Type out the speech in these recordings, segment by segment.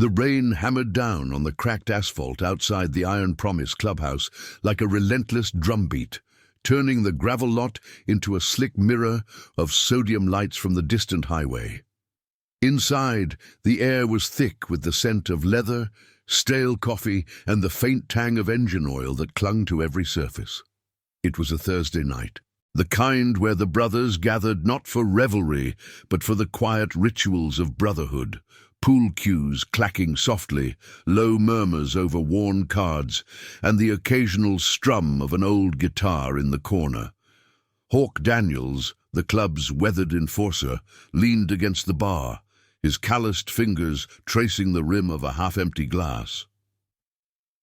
The rain hammered down on the cracked asphalt outside the Iron Promise clubhouse like a relentless drumbeat, turning the gravel lot into a slick mirror of sodium lights from the distant highway. Inside, the air was thick with the scent of leather, stale coffee, and the faint tang of engine oil that clung to every surface. It was a Thursday night, the kind where the brothers gathered not for revelry, but for the quiet rituals of brotherhood, pool cues clacking softly, low murmurs over worn cards, and the occasional strum of an old guitar in the corner. Hawk Daniels, the club's weathered enforcer, leaned against the bar, his calloused fingers tracing the rim of a half-empty glass.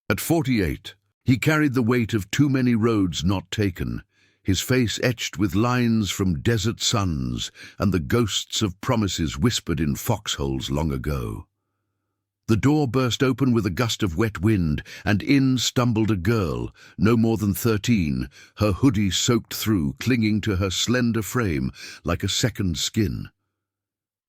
At 48, he carried the weight of too many roads not taken, his face etched with lines from desert suns and the ghosts of promises whispered in foxholes long ago. The door burst open with a gust of wet wind, and in stumbled a girl, no more than 13, her hoodie soaked through, clinging to her slender frame like a second skin.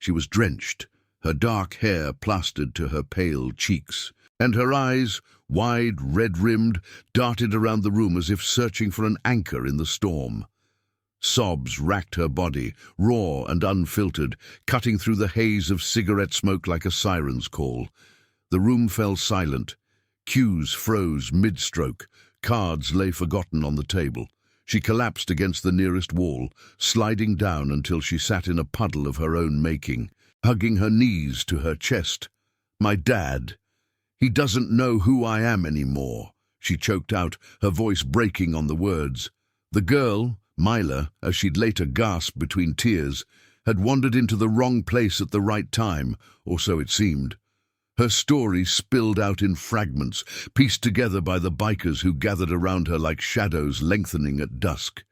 She was drenched, her dark hair plastered to her pale cheeks, and her eyes, wide, red-rimmed, darted around the room as if searching for an anchor in the storm. Sobs racked her body, raw and unfiltered, cutting through the haze of cigarette smoke like a siren's call. The room fell silent. Cues froze mid-stroke. Cards lay forgotten on the table. She collapsed against the nearest wall, sliding down until she sat in a puddle of her own making, hugging her knees to her chest. "My dad. He doesn't know who I am anymore," she choked out, her voice breaking on the words. The girl, Mila, as she'd later gasped between tears, had wandered into the wrong place at the right time, or so it seemed. Her story spilled out in fragments, pieced together by the bikers who gathered around her like shadows lengthening at dusk.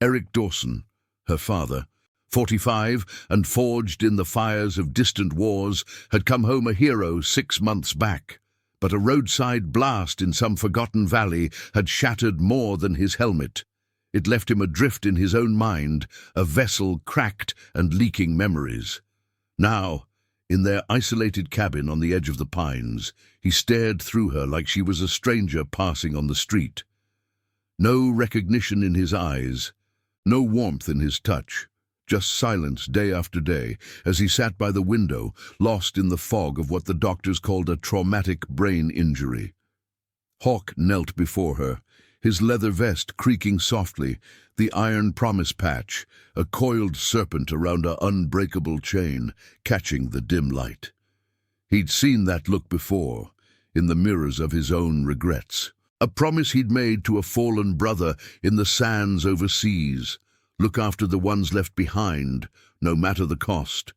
Eric Dawson, her father, 45 and forged in the fires of distant wars, had come home a hero 6 months back. But a roadside blast in some forgotten valley had shattered more than his helmet. It left him adrift in his own mind, a vessel cracked and leaking memories. Now, in their isolated cabin on the edge of the pines, he stared through her like she was a stranger passing on the street. No recognition in his eyes, no warmth in his touch, just silence day after day as he sat by the window, lost in the fog of what the doctors called a traumatic brain injury. Hawk knelt before her, his leather vest creaking softly, the Iron Promise patch, a coiled serpent around an unbreakable chain, catching the dim light. He'd seen that look before, in the mirrors of his own regrets. A promise he'd made to a fallen brother in the sands overseas, look after the ones left behind, no matter the cost.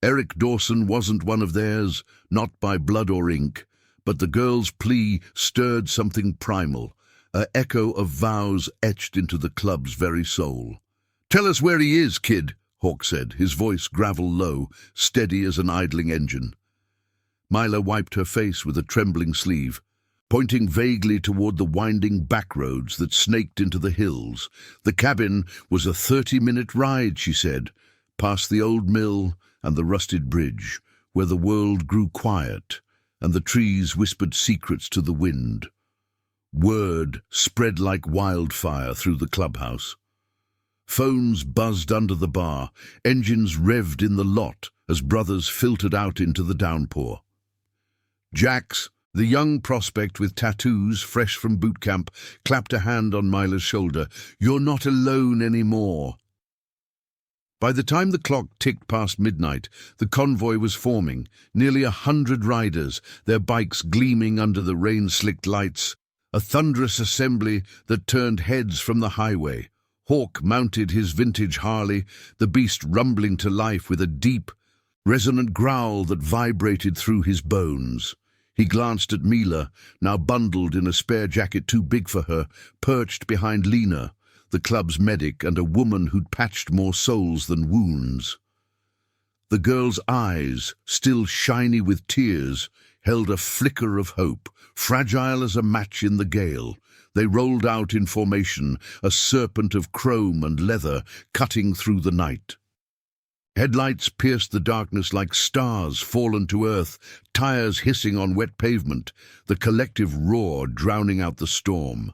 Eric Dawson wasn't one of theirs, not by blood or ink, but the girl's plea stirred something primal, an echo of vows etched into the club's very soul. "Tell us where he is, kid," Hawk said, his voice gravel low, steady as an idling engine. Mila wiped her face with a trembling sleeve, pointing vaguely toward the winding back roads that snaked into the hills. The cabin was a 30-minute ride, she said, past the old mill and the rusted bridge, where the world grew quiet and the trees whispered secrets to the wind. Word spread like wildfire through the clubhouse. Phones buzzed under the bar, engines revved in the lot as brothers filtered out into the downpour. Jax, the young prospect with tattoos fresh from boot camp, clapped a hand on Mila's shoulder. "You're not alone anymore." By the time the clock ticked past midnight, the convoy was forming, nearly 100 riders, their bikes gleaming under the rain-slicked lights, a thunderous assembly that turned heads from the highway. Hawk mounted his vintage Harley, the beast rumbling to life with a deep, resonant growl that vibrated through his bones. He glanced at Mila, now bundled in a spare jacket too big for her, perched behind Lena, the club's medic and a woman who'd patched more souls than wounds. The girl's eyes, still shiny with tears, held a flicker of hope, fragile as a match in the gale. They rolled out in formation, a serpent of chrome and leather cutting through the night. Headlights pierced the darkness like stars fallen to earth, tires hissing on wet pavement, the collective roar drowning out the storm.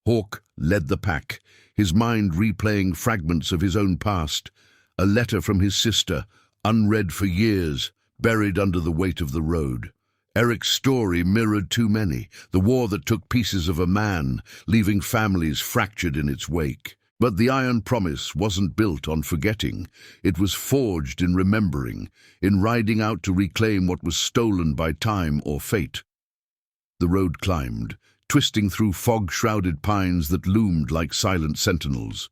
Hawk led the pack, his mind replaying fragments of his own past, a letter from his sister, unread for years, buried under the weight of the road. Eric's story mirrored too many, the war that took pieces of a man, leaving families fractured in its wake. But the Iron Promise wasn't built on forgetting. It was forged in remembering, in riding out to reclaim what was stolen by time or fate. The road climbed, twisting through fog-shrouded pines that loomed like silent sentinels.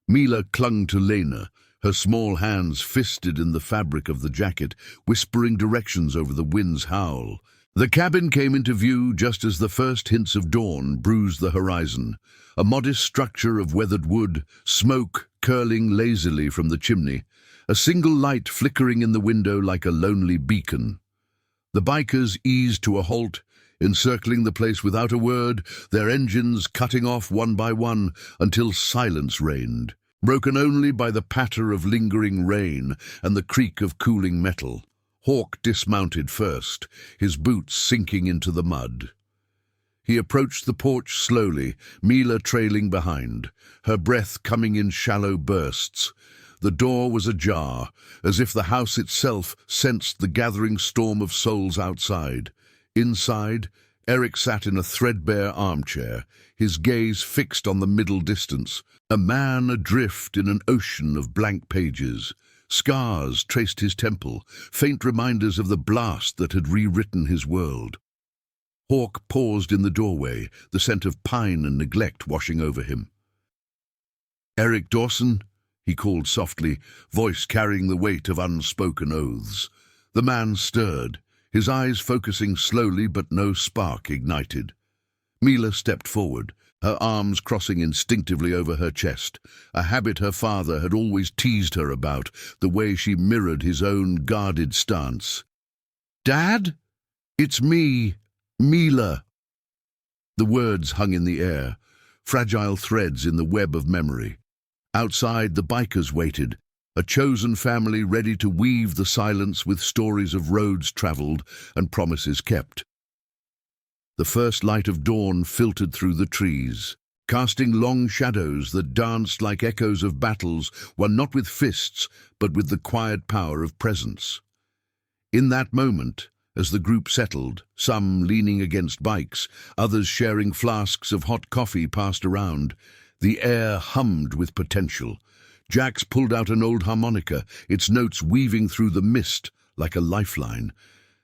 Mila clung to Lena, her small hands fisted in the fabric of the jacket, whispering directions over the wind's howl. The cabin came into view just as the first hints of dawn bruised the horizon, a modest structure of weathered wood, smoke curling lazily from the chimney, a single light flickering in the window like a lonely beacon. The bikers eased to a halt, encircling the place without a word, their engines cutting off one by one until silence reigned, broken only by the patter of lingering rain and the creak of cooling metal. Hawk dismounted first, his boots sinking into the mud. He approached the porch slowly, Mila trailing behind, her breath coming in shallow bursts. The door was ajar, as if the house itself sensed the gathering storm of souls outside. Inside, Eric sat in a threadbare armchair, his gaze fixed on the middle distance, a man adrift in an ocean of blank pages. Scars traced his temple, faint reminders of the blast that had rewritten his world. Hawk paused in the doorway, the scent of pine and neglect washing over him. "Eric Dawson," he called softly, voice carrying the weight of unspoken oaths. The man stirred, his eyes focusing slowly but no spark ignited. Mila stepped forward, her arms crossing instinctively over her chest, a habit her father had always teased her about, the way she mirrored his own guarded stance. "Dad? It's me, Mila." The words hung in the air, fragile threads in the web of memory. Outside, the bikers waited, a chosen family ready to weave the silence with stories of roads traveled and promises kept. The first light of dawn filtered through the trees, casting long shadows that danced like echoes of battles won not with fists, but with the quiet power of presence. In that moment, as the group settled, some leaning against bikes, others sharing flasks of hot coffee passed around, the air hummed with potential. Jax pulled out an old harmonica, its notes weaving through the mist like a lifeline.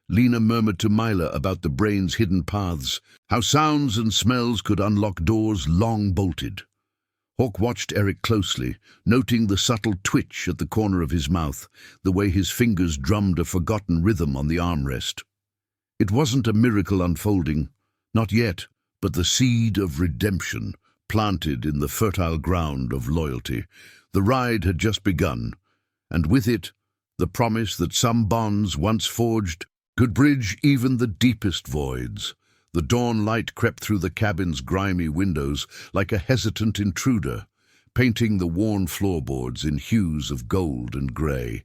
Lena murmured to Mila about the brain's hidden paths, how sounds and smells could unlock doors long bolted. Hawk watched Eric closely, noting the subtle twitch at the corner of his mouth, the way his fingers drummed a forgotten rhythm on the armrest. It wasn't a miracle unfolding, not yet, but the seed of redemption, planted in the fertile ground of loyalty. The ride had just begun, and with it, the promise that some bonds once forged could bridge even the deepest voids. The dawn light crept through the cabin's grimy windows like a hesitant intruder, painting the worn floorboards in hues of gold and grey.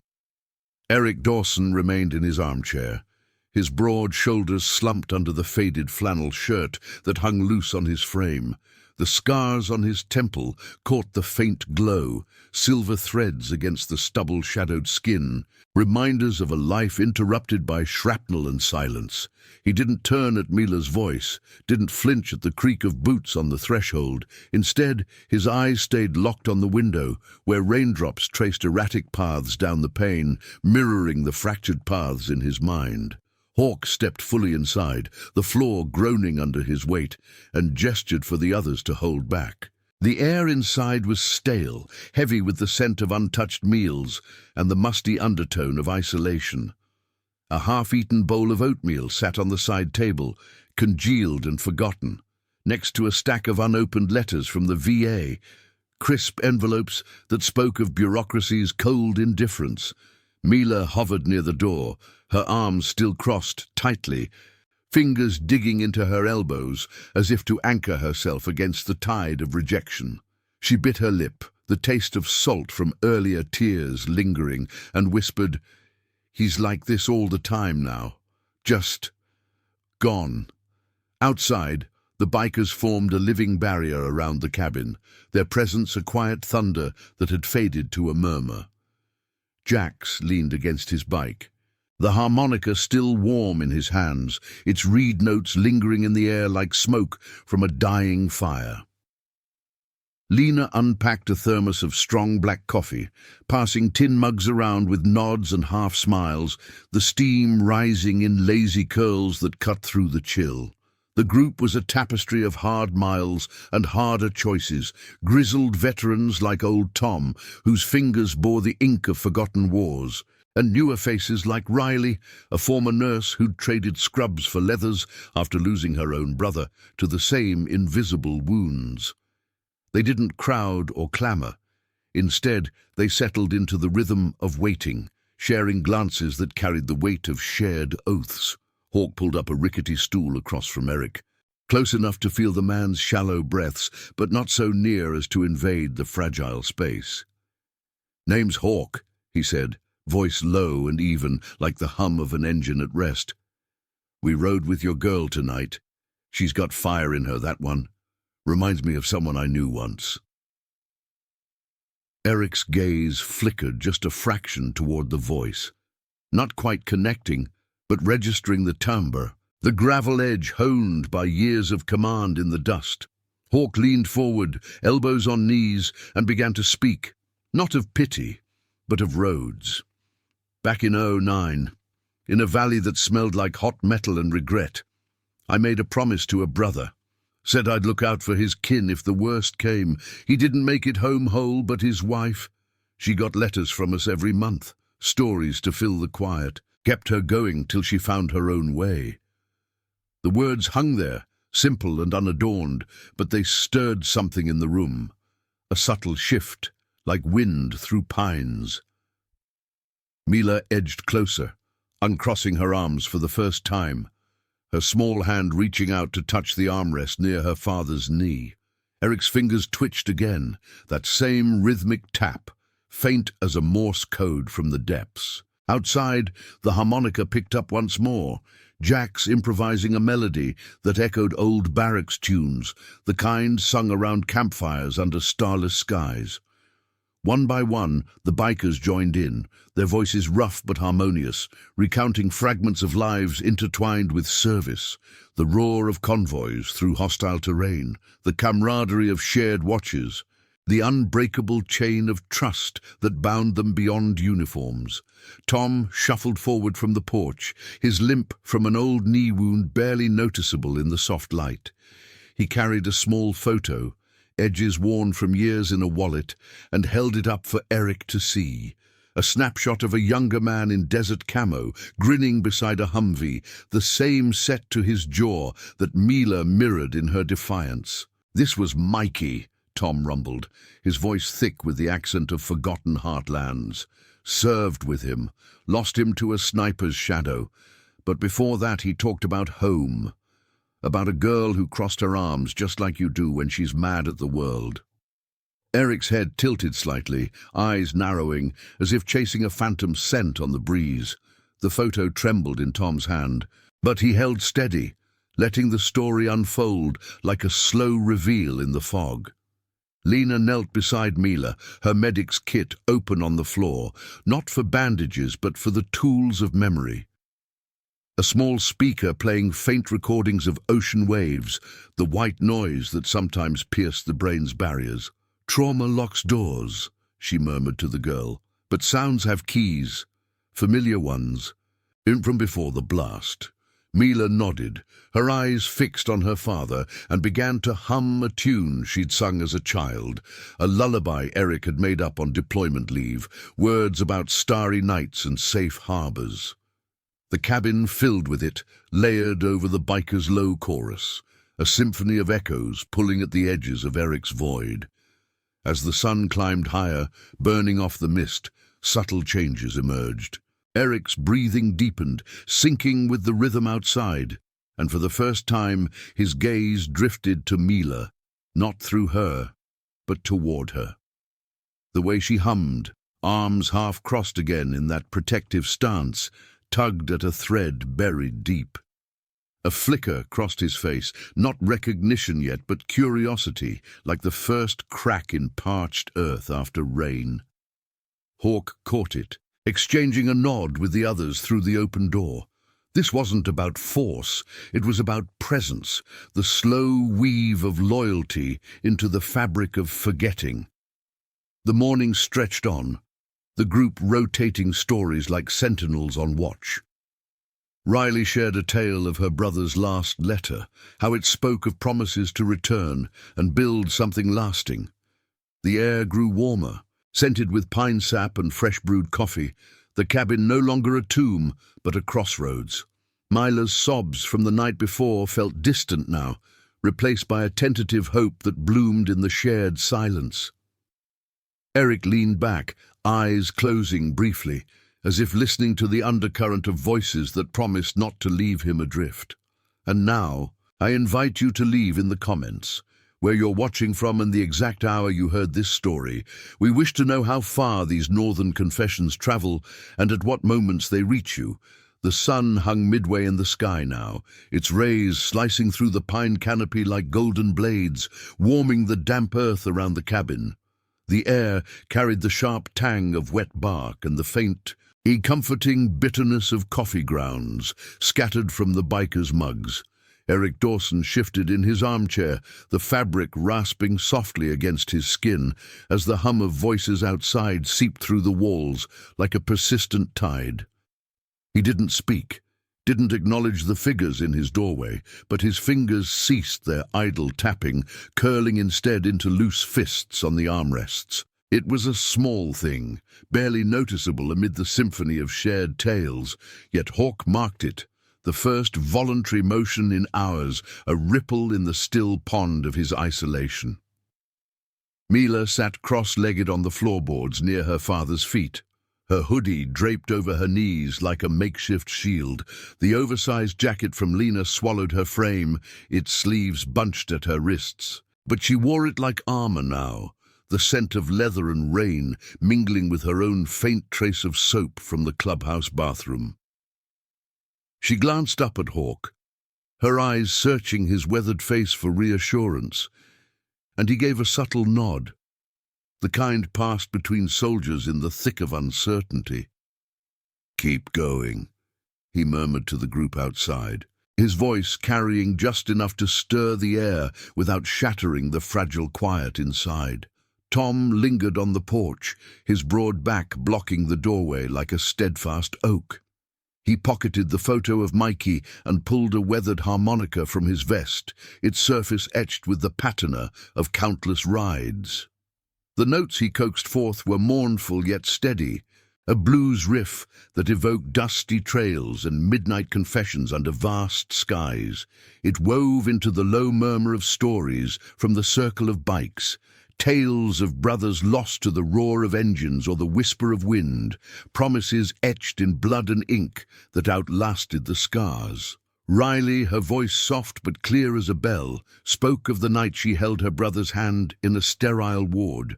Eric Dawson remained in his armchair, his broad shoulders slumped under the faded flannel shirt that hung loose on his frame. The scars on his temple caught the faint glow, silver threads against the stubble-shadowed skin, reminders of a life interrupted by shrapnel and silence. He didn't turn at Mila's voice, didn't flinch at the creak of boots on the threshold. Instead, his eyes stayed locked on the window, where raindrops traced erratic paths down the pane, mirroring the fractured paths in his mind. Hawk stepped fully inside, the floor groaning under his weight, and gestured for the others to hold back. The air inside was stale, heavy with the scent of untouched meals and the musty undertone of isolation. A half-eaten bowl of oatmeal sat on the side table, congealed and forgotten, next to a stack of unopened letters from the VA, crisp envelopes that spoke of bureaucracy's cold indifference. Mila hovered near the door, her arms still crossed tightly, fingers digging into her elbows as if to anchor herself against the tide of rejection. She bit her lip, the taste of salt from earlier tears lingering, and whispered, "He's like this all the time now. Just gone." Outside, the bikers formed a living barrier around the cabin, their presence a quiet thunder that had faded to a murmur. Jax leaned against his bike, the harmonica still warm in his hands, its reed notes lingering in the air like smoke from a dying fire. Lena unpacked a thermos of strong black coffee, passing tin mugs around with nods and half-smiles, the steam rising in lazy curls that cut through the chill. The group was a tapestry of hard miles and harder choices, grizzled veterans like old Tom, whose fingers bore the ink of forgotten wars, and newer faces like Riley, a former nurse who'd traded scrubs for leathers after losing her own brother to the same invisible wounds. They didn't crowd or clamour. Instead, they settled into the rhythm of waiting, sharing glances that carried the weight of shared oaths. Hawk pulled up a rickety stool across from Eric, close enough to feel the man's shallow breaths, but not so near as to invade the fragile space. "Name's Hawk," he said, voice low and even, like the hum of an engine at rest. "We rode with your girl tonight. She's got fire in her, that one. Reminds me of someone I knew once." Eric's gaze flickered just a fraction toward the voice, not quite connecting, but registering the timbre, the gravel edge honed by years of command in the dust. Hawk leaned forward, elbows on knees, and began to speak, not of pity, but of roads. "Back in '09, in a valley that smelled like hot metal and regret, I made a promise to a brother. Said I'd look out for his kin if the worst came. He didn't make it home whole, but his wife, she got letters from us every month, stories to fill the quiet, kept her going till she found her own way." The words hung there, simple and unadorned, but they stirred something in the room, a subtle shift, like wind through pines. Mila edged closer, uncrossing her arms for the first time, her small hand reaching out to touch the armrest near her father's knee. Eric's fingers twitched again, that same rhythmic tap, faint as a Morse code from the depths. Outside, the harmonica picked up once more, Jax improvising a melody that echoed old barracks tunes, the kind sung around campfires under starless skies. One by one, the bikers joined in, their voices rough but harmonious, recounting fragments of lives intertwined with service, the roar of convoys through hostile terrain, the camaraderie of shared watches, the unbreakable chain of trust that bound them beyond uniforms. Tom shuffled forward from the porch, his limp from an old knee wound barely noticeable in the soft light. He carried a small photo, edges worn from years in a wallet, and held it up for Eric to see. A snapshot of a younger man in desert camo, grinning beside a Humvee, the same set to his jaw that Mila mirrored in her defiance. "This was Mikey," Tom rumbled, his voice thick with the accent of forgotten heartlands. "Served with him, lost him to a sniper's shadow. But before that he talked about home. About a girl who crossed her arms just like you do when she's mad at the world." Eric's head tilted slightly, eyes narrowing, as if chasing a phantom scent on the breeze. The photo trembled in Tom's hand, but he held steady, letting the story unfold like a slow reveal in the fog. Lena knelt beside Mila, her medic's kit open on the floor, not for bandages but for the tools of memory. A small speaker playing faint recordings of ocean waves, the white noise that sometimes pierced the brain's barriers. "Trauma locks doors," she murmured to the girl, "but sounds have keys, familiar ones, in from before the blast." Mila nodded, her eyes fixed on her father, and began to hum a tune she'd sung as a child, a lullaby Eric had made up on deployment leave, words about starry nights and safe harbors. The cabin filled with it, layered over the biker's low chorus, a symphony of echoes pulling at the edges of Eric's void. As the sun climbed higher, burning off the mist, subtle changes emerged. Eric's breathing deepened, syncing with the rhythm outside, and for the first time his gaze drifted to Mila, not through her, but toward her. The way she hummed, arms half crossed again in that protective stance, tugged at a thread buried deep. A flicker crossed his face, not recognition yet, but curiosity, like the first crack in parched earth after rain. Hawk caught it, exchanging a nod with the others through the open door. This wasn't about force, it was about presence, the slow weave of loyalty into the fabric of forgetting. The morning stretched on, the group rotating stories like sentinels on watch. Riley shared a tale of her brother's last letter, how it spoke of promises to return and build something lasting. The air grew warmer, scented with pine sap and fresh-brewed coffee, the cabin no longer a tomb, but a crossroads. Mila's sobs from the night before felt distant now, replaced by a tentative hope that bloomed in the shared silence. Eric leaned back, eyes closing briefly, as if listening to the undercurrent of voices that promised not to leave him adrift. And now, I invite you to leave in the comments, where you're watching from and the exact hour you heard this story. We wish to know how far these northern confessions travel and at what moments they reach you. The sun hung midway in the sky now, its rays slicing through the pine canopy like golden blades, warming the damp earth around the cabin. The air carried the sharp tang of wet bark and the faint, comforting bitterness of coffee grounds scattered from the bikers' mugs. Eric Dawson shifted in his armchair, the fabric rasping softly against his skin as the hum of voices outside seeped through the walls like a persistent tide. He didn't speak, didn't acknowledge the figures in his doorway, but his fingers ceased their idle tapping, curling instead into loose fists on the armrests. It was a small thing, barely noticeable amid the symphony of shared tales, yet Hawk marked it, the first voluntary motion in hours, a ripple in the still pond of his isolation. Mila sat cross-legged on the floorboards near her father's feet, her hoodie draped over her knees like a makeshift shield. The oversized jacket from Lena swallowed her frame, its sleeves bunched at her wrists. But she wore it like armor now, the scent of leather and rain mingling with her own faint trace of soap from the clubhouse bathroom. She glanced up at Hawk, her eyes searching his weathered face for reassurance, and he gave a subtle nod, the kind passed between soldiers in the thick of uncertainty. "Keep going," he murmured to the group outside, his voice carrying just enough to stir the air without shattering the fragile quiet inside. Tom lingered on the porch, his broad back blocking the doorway like a steadfast oak. He pocketed the photo of Mikey and pulled a weathered harmonica from his vest, its surface etched with the patina of countless rides. The notes he coaxed forth were mournful yet steady, a blues riff that evoked dusty trails and midnight confessions under vast skies. It wove into the low murmur of stories from the circle of bikes, tales of brothers lost to the roar of engines or the whisper of wind, promises etched in blood and ink that outlasted the scars. Riley, her voice soft but clear as a bell, spoke of the night she held her brother's hand in a sterile ward,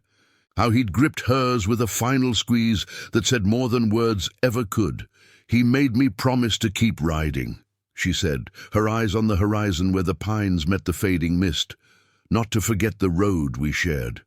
how he'd gripped hers with a final squeeze that said more than words ever could. "He made me promise to keep riding," she said, her eyes on the horizon where the pines met the fading mist, "not to forget the road we shared."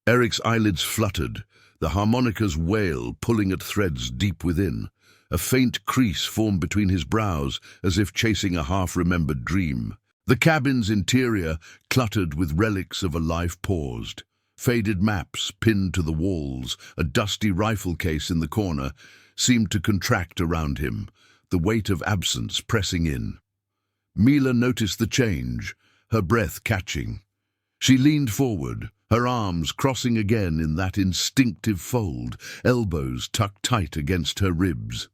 Eric's eyelids fluttered, the harmonica's wail pulling at threads deep within. A faint crease formed between his brows, as if chasing a half-remembered dream. The cabin's interior, cluttered with relics of a life paused. Faded maps pinned to the walls, a dusty rifle case in the corner, seemed to contract around him, the weight of absence pressing in. Mila noticed the change, her breath catching. She leaned forward, her arms crossing again in that instinctive fold, elbows tucked tight against her ribs.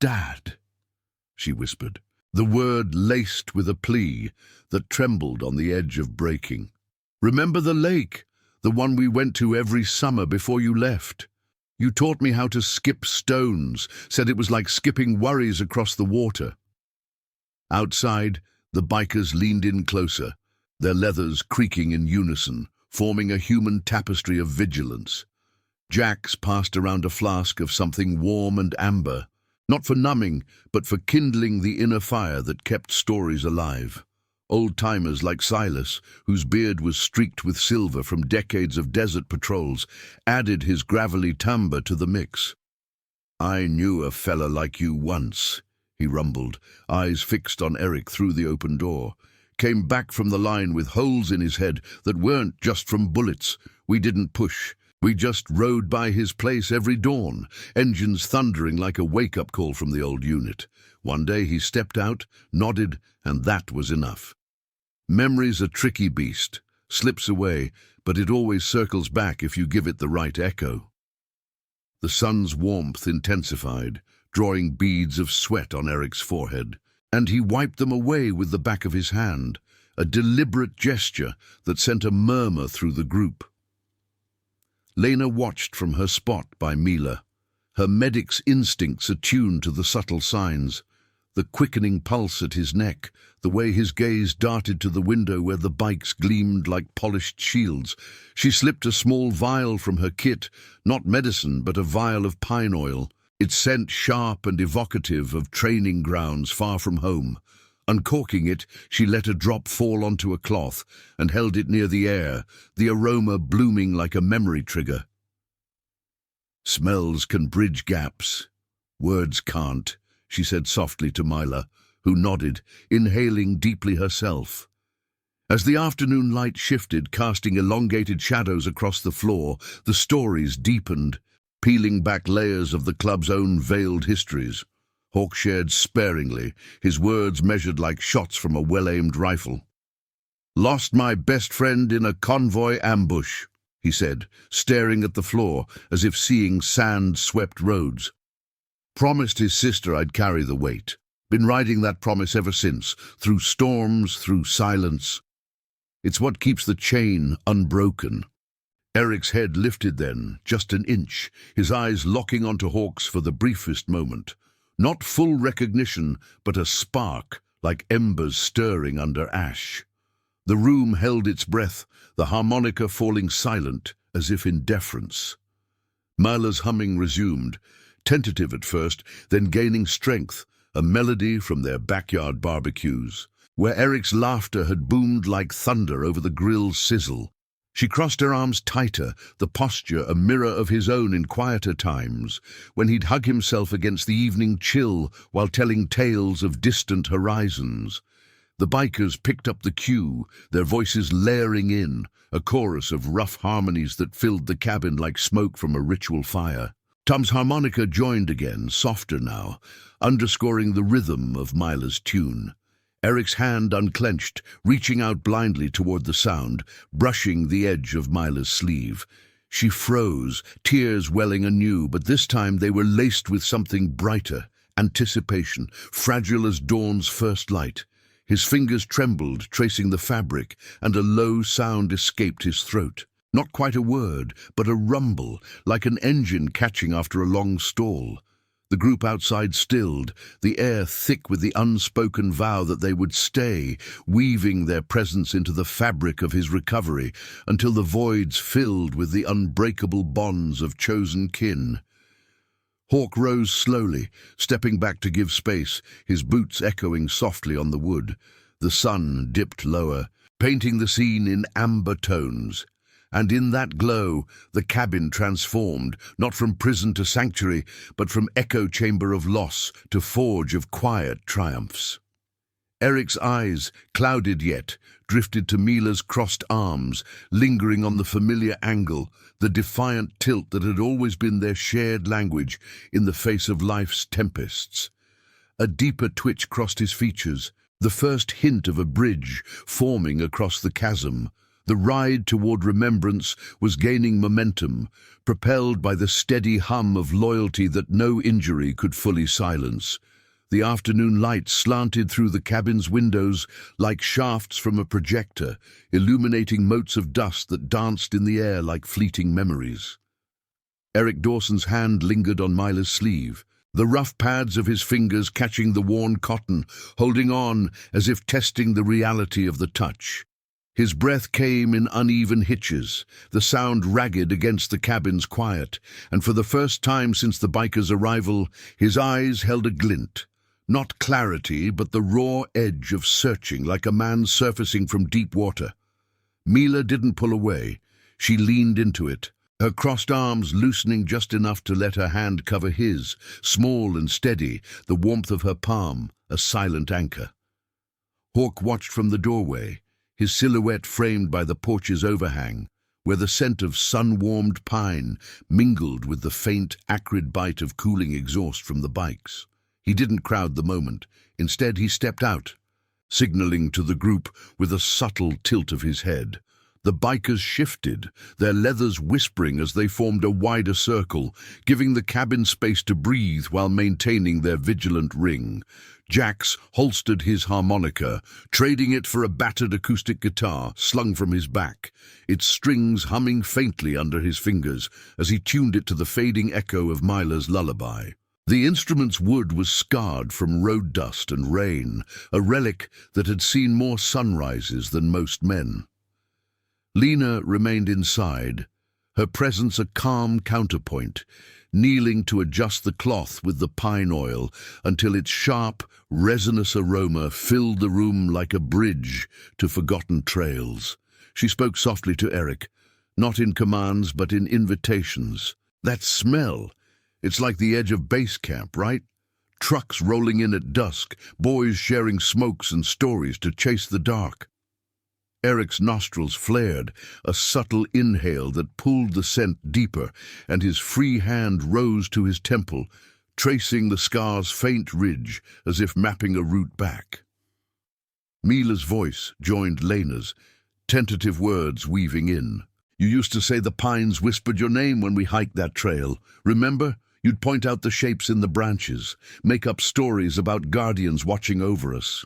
"Dad," she whispered, the word laced with a plea that trembled on the edge of breaking. "Remember the lake, the one we went to every summer before you left? You taught me how to skip stones, said it was like skipping worries across the water." Outside, the bikers leaned in closer, their leathers creaking in unison, forming a human tapestry of vigilance. Jacks passed around a flask of something warm and amber, not for numbing, but for kindling the inner fire that kept stories alive. Old-timers like Silas, whose beard was streaked with silver from decades of desert patrols, added his gravelly timbre to the mix. "I knew a fella like you once," he rumbled, eyes fixed on Eric through the open door. "Came back from the line with holes in his head that weren't just from bullets. We didn't push. We just rode by his place every dawn, engines thundering like a wake-up call from the old unit. One day he stepped out, nodded, and that was enough. Memory's a tricky beast, slips away, but it always circles back if you give it the right echo." The sun's warmth intensified, drawing beads of sweat on Eric's forehead, and he wiped them away with the back of his hand, a deliberate gesture that sent a murmur through the group. Lena watched from her spot by Mila, her medic's instincts attuned to the subtle signs, the quickening pulse at his neck, the way his gaze darted to the window where the bikes gleamed like polished shields. She slipped a small vial from her kit, not medicine, but a vial of pine oil, its scent sharp and evocative of training grounds far from home. Uncorking it, she let a drop fall onto a cloth and held it near the air, the aroma blooming like a memory trigger. "Smells can bridge gaps. Words can't," she said softly to Mila, who nodded, inhaling deeply herself. As the afternoon light shifted, casting elongated shadows across the floor, the stories deepened, peeling back layers of the club's own veiled histories. Hawk shared sparingly, his words measured like shots from a well-aimed rifle. "Lost my best friend in a convoy ambush," he said, staring at the floor as if seeing sand-swept roads. "Promised his sister I'd carry the weight. Been riding that promise ever since, through storms, through silence. It's what keeps the chain unbroken." Eric's head lifted then, just an inch, his eyes locking onto Hawk's for the briefest moment. Not full recognition, but a spark, like embers stirring under ash. The room held its breath, the harmonica falling silent, as if in deference. Mila's humming resumed, tentative at first, then gaining strength, a melody from their backyard barbecues, where Eric's laughter had boomed like thunder over the grill's sizzle. She crossed her arms tighter, the posture a mirror of his own in quieter times, when he'd hug himself against the evening chill while telling tales of distant horizons. The bikers picked up the cue, their voices layering in, a chorus of rough harmonies that filled the cabin like smoke from a ritual fire. Tom's harmonica joined again, softer now, underscoring the rhythm of Mila's tune. Eric's hand unclenched, reaching out blindly toward the sound, brushing the edge of Mila's sleeve. She froze, tears welling anew, but this time they were laced with something brighter, anticipation, fragile as dawn's first light. His fingers trembled, tracing the fabric, and a low sound escaped his throat. Not quite a word, but a rumble, like an engine catching after a long stall. The group outside stilled, the air thick with the unspoken vow that they would stay, weaving their presence into the fabric of his recovery, until the voids filled with the unbreakable bonds of chosen kin. Hawk rose slowly, stepping back to give space, his boots echoing softly on the wood. The sun dipped lower, painting the scene in amber tones. And in that glow, the cabin transformed, not from prison to sanctuary, but from echo chamber of loss to forge of quiet triumphs. Eric's eyes, clouded yet, drifted to Mila's crossed arms, lingering on the familiar angle, the defiant tilt that had always been their shared language in the face of life's tempests. A deeper twitch crossed his features, the first hint of a bridge forming across the chasm. The ride toward remembrance was gaining momentum, propelled by the steady hum of loyalty that no injury could fully silence. The afternoon light slanted through the cabin's windows like shafts from a projector, illuminating motes of dust that danced in the air like fleeting memories. Eric Dawson's hand lingered on Mila's sleeve, the rough pads of his fingers catching the worn cotton, holding on as if testing the reality of the touch. His breath came in uneven hitches, the sound ragged against the cabin's quiet, and for the first time since the biker's arrival, his eyes held a glint. Not clarity, but the raw edge of searching, like a man surfacing from deep water. Mila didn't pull away. She leaned into it, her crossed arms loosening just enough to let her hand cover his, small and steady, the warmth of her palm, a silent anchor. Hawk watched from the doorway, his silhouette framed by the porch's overhang, where the scent of sun-warmed pine mingled with the faint, acrid bite of cooling exhaust from the bikes. He didn't crowd the moment. Instead, he stepped out, signaling to the group with a subtle tilt of his head. The bikers shifted, their leathers whispering as they formed a wider circle, giving the cabin space to breathe while maintaining their vigilant ring. Jax holstered his harmonica, trading it for a battered acoustic guitar slung from his back, its strings humming faintly under his fingers as he tuned it to the fading echo of Mila's lullaby. The instrument's wood was scarred from road dust and rain, a relic that had seen more sunrises than most men. Lena remained inside, her presence a calm counterpoint, kneeling to adjust the cloth with the pine oil until its sharp, resinous aroma filled the room like a bridge to forgotten trails. She spoke softly to Eric, not in commands but in invitations. That smell, it's like the edge of base camp, right? Trucks rolling in at dusk, boys sharing smokes and stories to chase the dark. Eric's nostrils flared, a subtle inhale that pulled the scent deeper, and his free hand rose to his temple, tracing the scar's faint ridge as if mapping a route back. Mila's voice joined Lena's, tentative words weaving in. "You used to say the pines whispered your name when we hiked that trail. Remember? You'd point out the shapes in the branches, make up stories about guardians watching over us."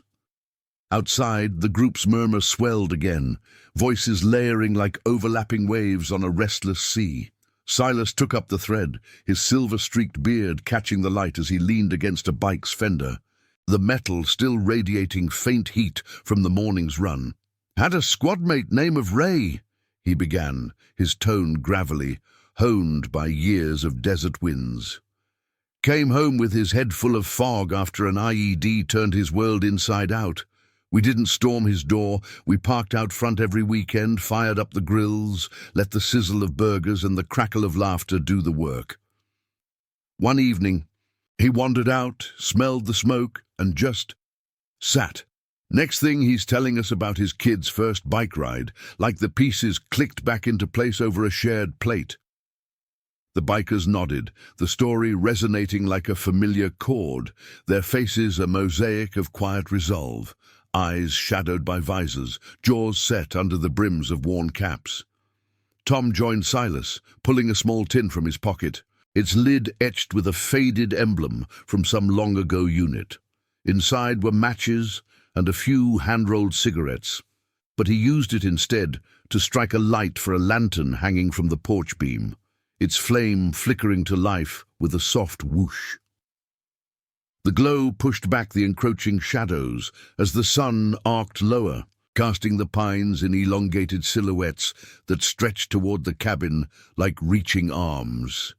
Outside, the group's murmur swelled again, voices layering like overlapping waves on a restless sea. Silas took up the thread, his silver-streaked beard catching the light as he leaned against a bike's fender, the metal still radiating faint heat from the morning's run. "Had a squadmate name of Ray," he began, his tone gravelly, honed by years of desert winds. "Came home with his head full of fog after an IED turned his world inside out. We didn't storm his door. We parked out front every weekend, fired up the grills, let the sizzle of burgers and the crackle of laughter do the work. One evening, he wandered out, smelled the smoke, and just sat. Next thing, he's telling us about his kid's first bike ride, like the pieces clicked back into place over a shared plate." The bikers nodded, the story resonating like a familiar chord, their faces a mosaic of quiet resolve, eyes shadowed by visors, jaws set under the brims of worn caps. Tom joined Silas, pulling a small tin from his pocket, its lid etched with a faded emblem from some long-ago unit. Inside were matches and a few hand-rolled cigarettes, but he used it instead to strike a light for a lantern hanging from the porch beam, its flame flickering to life with a soft whoosh. The glow pushed back the encroaching shadows as the sun arced lower, casting the pines in elongated silhouettes that stretched toward the cabin like reaching arms.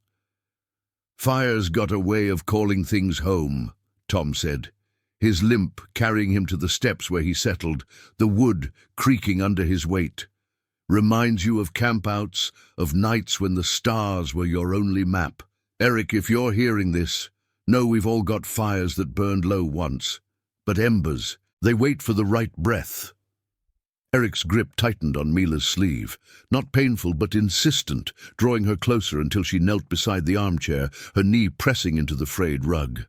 "Fire's got a way of calling things home," Tom said, his limp carrying him to the steps where he settled, the wood creaking under his weight. "Reminds you of campouts, of nights when the stars were your only map. Eric, if you're hearing this, know we've all got fires that burned low once, but embers, they wait for the right breath." Eric's grip tightened on Mila's sleeve, not painful but insistent, drawing her closer until she knelt beside the armchair, her knee pressing into the frayed rug.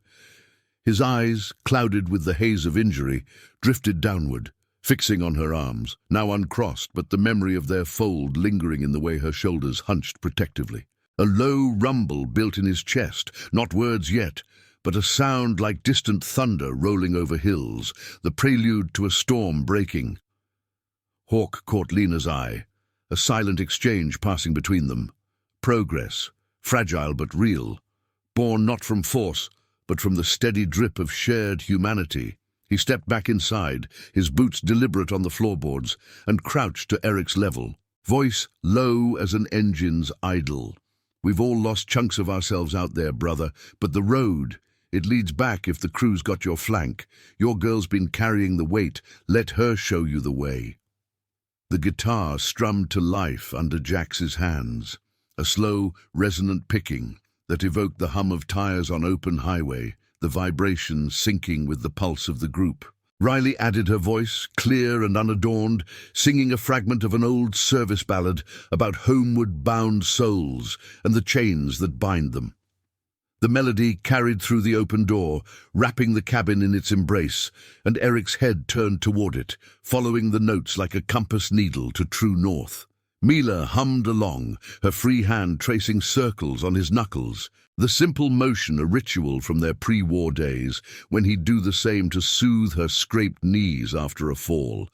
His eyes, clouded with the haze of injury, drifted downward, fixing on her arms, now uncrossed but the memory of their fold lingering in the way her shoulders hunched protectively. A low rumble built in his chest, not words yet, but a sound like distant thunder rolling over hills, the prelude to a storm breaking. Hawk caught Lena's eye, a silent exchange passing between them. Progress, fragile but real, born not from force, but from the steady drip of shared humanity. He stepped back inside, his boots deliberate on the floorboards, and crouched to Eric's level, voice low as an engine's idle. "We've all lost chunks of ourselves out there, brother, but the road, it leads back if the crew's got your flank. Your girl's been carrying the weight. Let her show you the way." The guitar strummed to life under Jax's hands, a slow, resonant picking that evoked the hum of tires on open highway, the vibration syncing with the pulse of the group. Riley added her voice, clear and unadorned, singing a fragment of an old service ballad about homeward-bound souls and the chains that bind them. The melody carried through the open door, wrapping the cabin in its embrace, and Eric's head turned toward it, following the notes like a compass needle to true north. Mila hummed along, her free hand tracing circles on his knuckles, the simple motion a ritual from their pre-war days, when he'd do the same to soothe her scraped knees after a fall.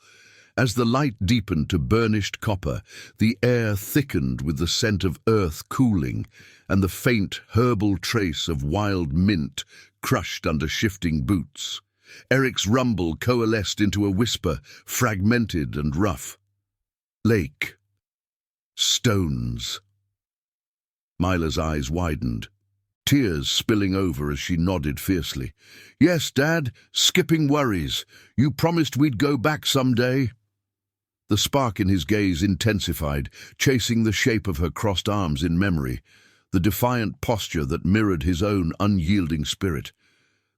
As the light deepened to burnished copper, the air thickened with the scent of earth cooling, and the faint herbal trace of wild mint crushed under shifting boots. Eric's rumble coalesced into a whisper, fragmented and rough. "Lake. Stones." Mila's eyes widened, tears spilling over as she nodded fiercely. "Yes, Dad, skipping worries. You promised we'd go back someday." The spark in his gaze intensified, chasing the shape of her crossed arms in memory, the defiant posture that mirrored his own unyielding spirit.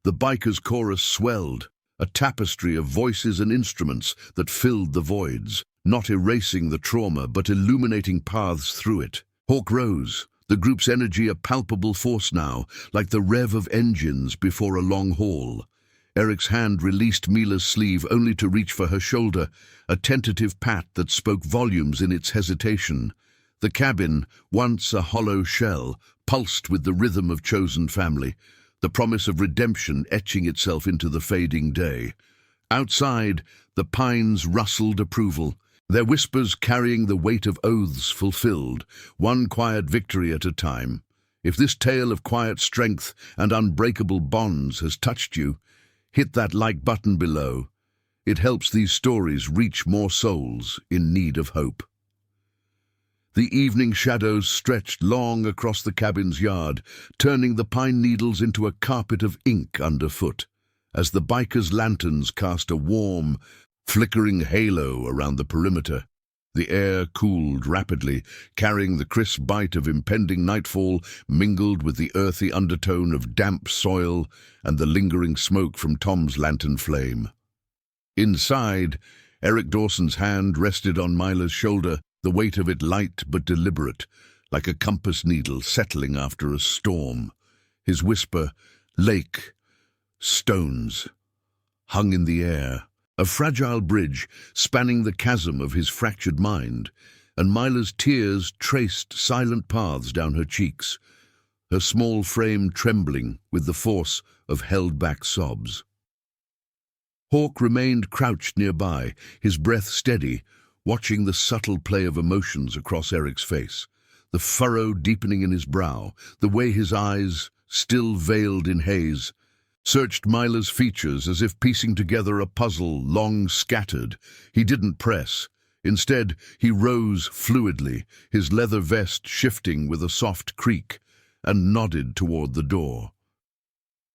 The biker's chorus swelled, a tapestry of voices and instruments that filled the voids, not erasing the trauma but illuminating paths through it. Hawk rose, the group's energy a palpable force now, like the rev of engines before a long haul. Eric's hand released Mila's sleeve only to reach for her shoulder, a tentative pat that spoke volumes in its hesitation. The cabin, once a hollow shell, pulsed with the rhythm of chosen family, the promise of redemption etching itself into the fading day. Outside, the pines rustled approval, their whispers carrying the weight of oaths fulfilled, one quiet victory at a time. If this tale of quiet strength and unbreakable bonds has touched you, hit that like button below. It helps these stories reach more souls in need of hope. The evening shadows stretched long across the cabin's yard, turning the pine needles into a carpet of ink underfoot, as the bikers' lanterns cast a warm, flickering halo around the perimeter. The air cooled rapidly, carrying the crisp bite of impending nightfall mingled with the earthy undertone of damp soil and the lingering smoke from Tom's lantern flame. Inside, Eric Dawson's hand rested on Mila's shoulder, the weight of it light but deliberate, like a compass needle settling after a storm. His whisper, "Lake. Stones," hung in the air, a fragile bridge spanning the chasm of his fractured mind, and Mila's tears traced silent paths down her cheeks, her small frame trembling with the force of held-back sobs. Hawk remained crouched nearby, his breath steady, watching the subtle play of emotions across Eric's face, the furrow deepening in his brow, the way his eyes, still veiled in haze, searched Mila's features as if piecing together a puzzle long scattered. He didn't press. Instead, he rose fluidly, his leather vest shifting with a soft creak, and nodded toward the door.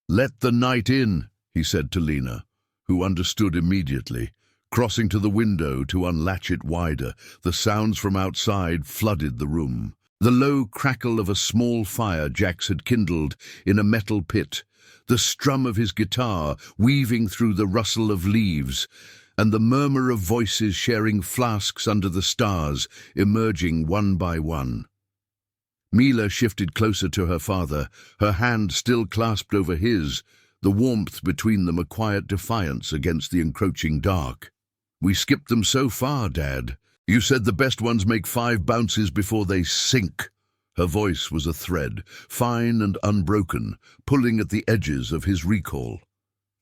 "Let the night in," he said to Lena, who understood immediately. Crossing to the window to unlatch it wider, the sounds from outside flooded the room. The low crackle of a small fire Jax had kindled in a metal pit, the strum of his guitar weaving through the rustle of leaves, and the murmur of voices sharing flasks under the stars, emerging one by one. Mila shifted closer to her father, her hand still clasped over his, the warmth between them a quiet defiance against the encroaching dark. "We skipped them so far, Dad. You said the best ones make 5 bounces before they sink." Her voice was a thread, fine and unbroken, pulling at the edges of his recall.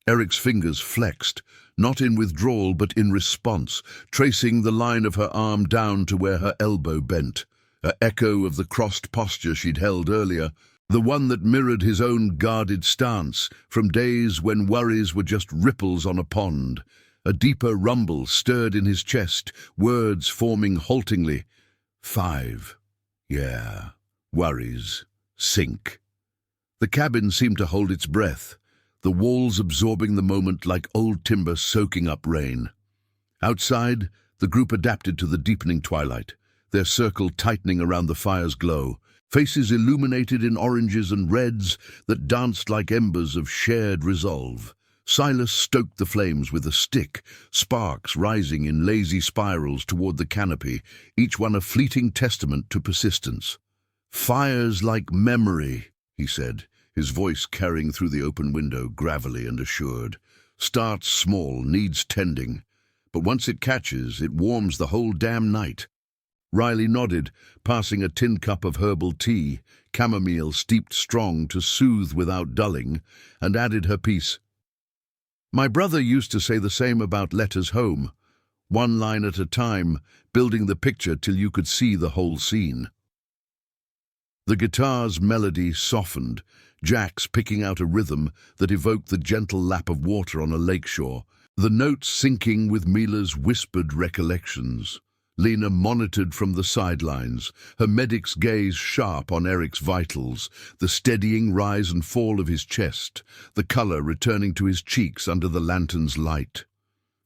Eric's fingers flexed, not in withdrawal but in response, tracing the line of her arm down to where her elbow bent, an echo of the crossed posture she'd held earlier. The one that mirrored his own guarded stance from days when worries were just ripples on a pond. A deeper rumble stirred in his chest, words forming haltingly. 5. Yeah. Worries. Sink. The cabin seemed to hold its breath, the walls absorbing the moment like old timber soaking up rain. Outside, the group adapted to the deepening twilight, their circle tightening around the fire's glow, faces illuminated in oranges and reds that danced like embers of shared resolve. Silas stoked the flames with a stick, sparks rising in lazy spirals toward the canopy, each one a fleeting testament to persistence. "Fire's like memory," he said, his voice carrying through the open window, gravelly and assured. "Starts small, needs tending, but once it catches, it warms the whole damn night." Riley nodded, passing a tin cup of herbal tea, chamomile steeped strong to soothe without dulling, and added her piece. "My brother used to say the same about letters home, one line at a time, building the picture till you could see the whole scene." The guitar's melody softened, Jack's picking out a rhythm that evoked the gentle lap of water on a lakeshore, the notes syncing with Mila's whispered recollections. Lena monitored from the sidelines, her medic's gaze sharp on Eric's vitals, the steadying rise and fall of his chest, the color returning to his cheeks under the lantern's light.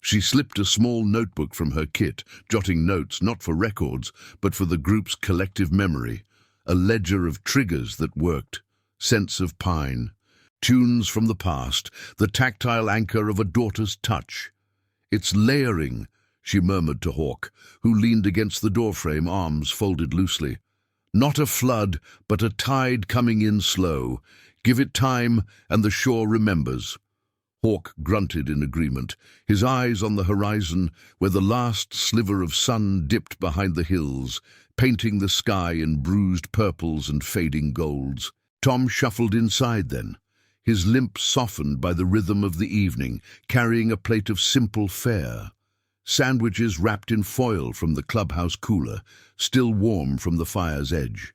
She slipped a small notebook from her kit, jotting notes not for records, but for the group's collective memory, a ledger of triggers that worked, scents of pine, tunes from the past, the tactile anchor of a daughter's touch. "It's layering," she murmured to Hawk, who leaned against the doorframe, arms folded loosely. "Not a flood, but a tide coming in slow. Give it time, and the shore remembers." Hawk grunted in agreement, his eyes on the horizon where the last sliver of sun dipped behind the hills, painting the sky in bruised purples and fading golds. Tom shuffled inside then, his limp softened by the rhythm of the evening, carrying a plate of simple fare. Sandwiches wrapped in foil from the clubhouse cooler, still warm from the fire's edge.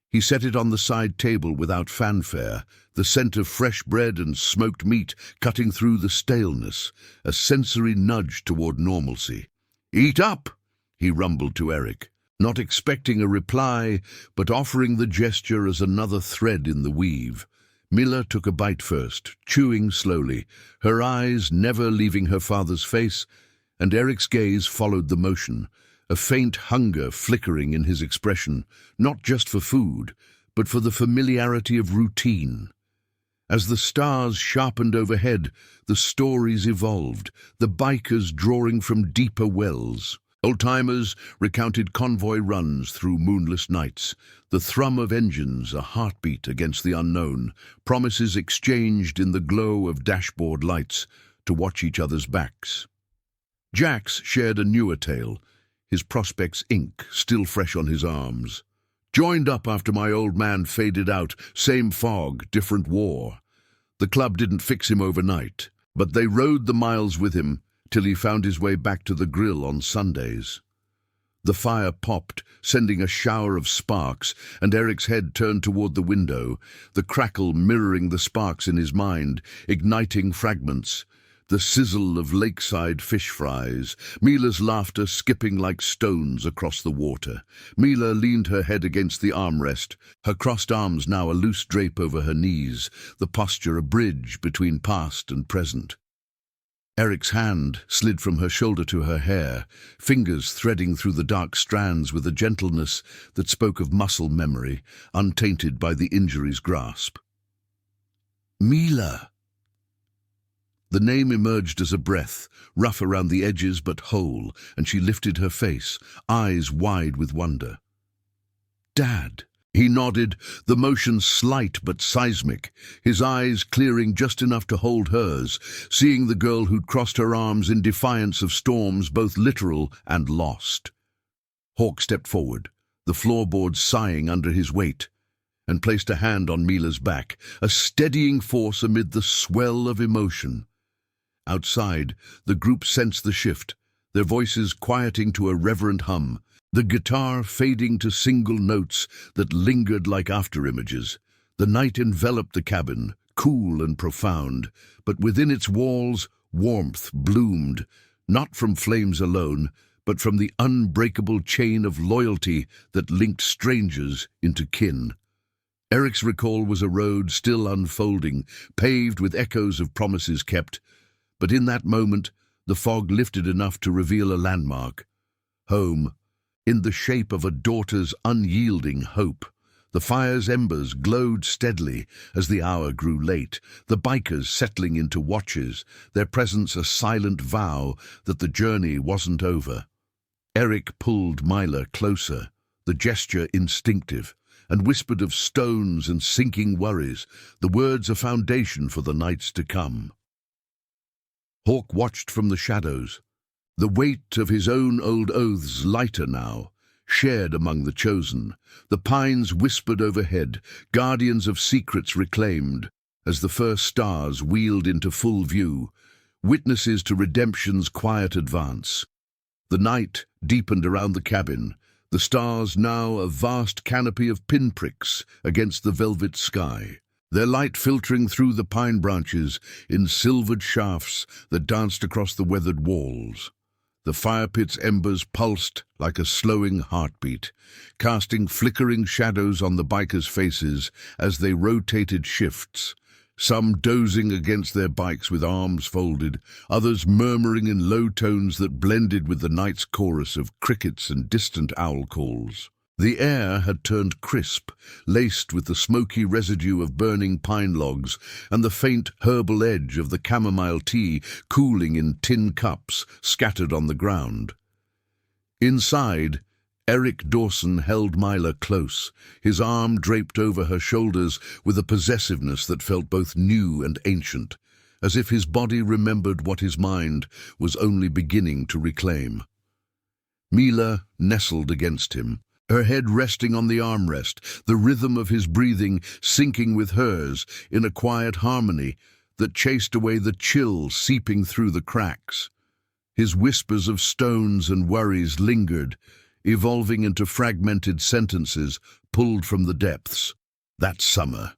He set it on the side table without fanfare, the scent of fresh bread and smoked meat cutting through the staleness, a sensory nudge toward normalcy. "Eat up," he rumbled to Eric, not expecting a reply, but offering the gesture as another thread in the weave. Mila took a bite first, chewing slowly, her eyes never leaving her father's face, and Eric's gaze followed the motion, a faint hunger flickering in his expression, not just for food, but for the familiarity of routine. As the stars sharpened overhead, the stories evolved, the bikers drawing from deeper wells. Old-timers recounted convoy runs through moonless nights, the thrum of engines a heartbeat against the unknown, promises exchanged in the glow of dashboard lights to watch each other's backs. Jax shared a newer tale, his prospect's ink still fresh on his arms. "Joined up after my old man faded out, same fog, different war. The club didn't fix him overnight, but they rode the miles with him till he found his way back to the grill on Sundays." The fire popped, sending a shower of sparks, and Eric's head turned toward the window, the crackle mirroring the sparks in his mind, igniting fragments. The sizzle of lakeside fish fries, Mila's laughter skipping like stones across the water. Mila leaned her head against the armrest, her crossed arms now a loose drape over her knees, the posture a bridge between past and present. Eric's hand slid from her shoulder to her hair, fingers threading through the dark strands with a gentleness that spoke of muscle memory, untainted by the injury's grasp. "Mila!" The name emerged as a breath, rough around the edges but whole, and she lifted her face, eyes wide with wonder. "Dad." He nodded, the motion slight but seismic, his eyes clearing just enough to hold hers, seeing the girl who'd crossed her arms in defiance of storms both literal and lost. Hawk stepped forward, the floorboards sighing under his weight, and placed a hand on Mila's back, a steadying force amid the swell of emotion. Outside, the group sensed the shift, their voices quieting to a reverent hum, the guitar fading to single notes that lingered like afterimages. The night enveloped the cabin, cool and profound, but within its walls warmth bloomed, not from flames alone, but from the unbreakable chain of loyalty that linked strangers into kin. Eric's recall was a road still unfolding, paved with echoes of promises kept, but in that moment the fog lifted enough to reveal a landmark. Home, in the shape of a daughter's unyielding hope. The fire's embers glowed steadily as the hour grew late, the bikers settling into watches, their presence a silent vow that the journey wasn't over. Eric pulled Mila closer, the gesture instinctive, and whispered of stones and sinking worries, the words a foundation for the nights to come. Hawk watched from the shadows, the weight of his own old oaths lighter now, shared among the chosen. The pines whispered overhead, guardians of secrets reclaimed, as the first stars wheeled into full view, witnesses to redemption's quiet advance. The night deepened around the cabin, the stars now a vast canopy of pinpricks against the velvet sky, their light filtering through the pine branches in silvered shafts that danced across the weathered walls. The fire pit's embers pulsed like a slowing heartbeat, casting flickering shadows on the bikers' faces as they rotated shifts, some dozing against their bikes with arms folded, others murmuring in low tones that blended with the night's chorus of crickets and distant owl calls. The air had turned crisp, laced with the smoky residue of burning pine logs and the faint herbal edge of the chamomile tea cooling in tin cups scattered on the ground. Inside, Eric Dawson held Mila close, his arm draped over her shoulders with a possessiveness that felt both new and ancient, as if his body remembered what his mind was only beginning to reclaim. Mila nestled against him, her head resting on the armrest, the rhythm of his breathing syncing with hers in a quiet harmony that chased away the chill seeping through the cracks. His whispers of stones and worries lingered, evolving into fragmented sentences pulled from the depths. That summer,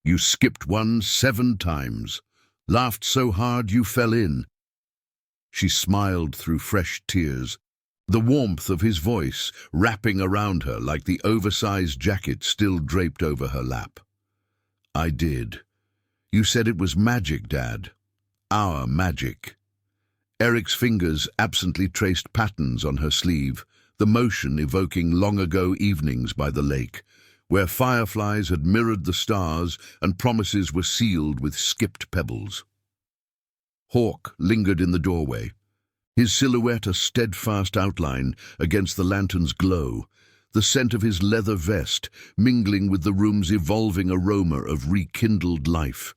you skipped one 7 times, laughed so hard you fell in. She smiled through fresh tears, the warmth of his voice wrapping around her like the oversized jacket still draped over her lap. I did. You said it was magic, Dad. Our magic. Eric's fingers absently traced patterns on her sleeve, the motion evoking long-ago evenings by the lake, where fireflies had mirrored the stars and promises were sealed with skipped pebbles. Hawk lingered in the doorway, his silhouette a steadfast outline against the lantern's glow, the scent of his leather vest mingling with the room's evolving aroma of rekindled life.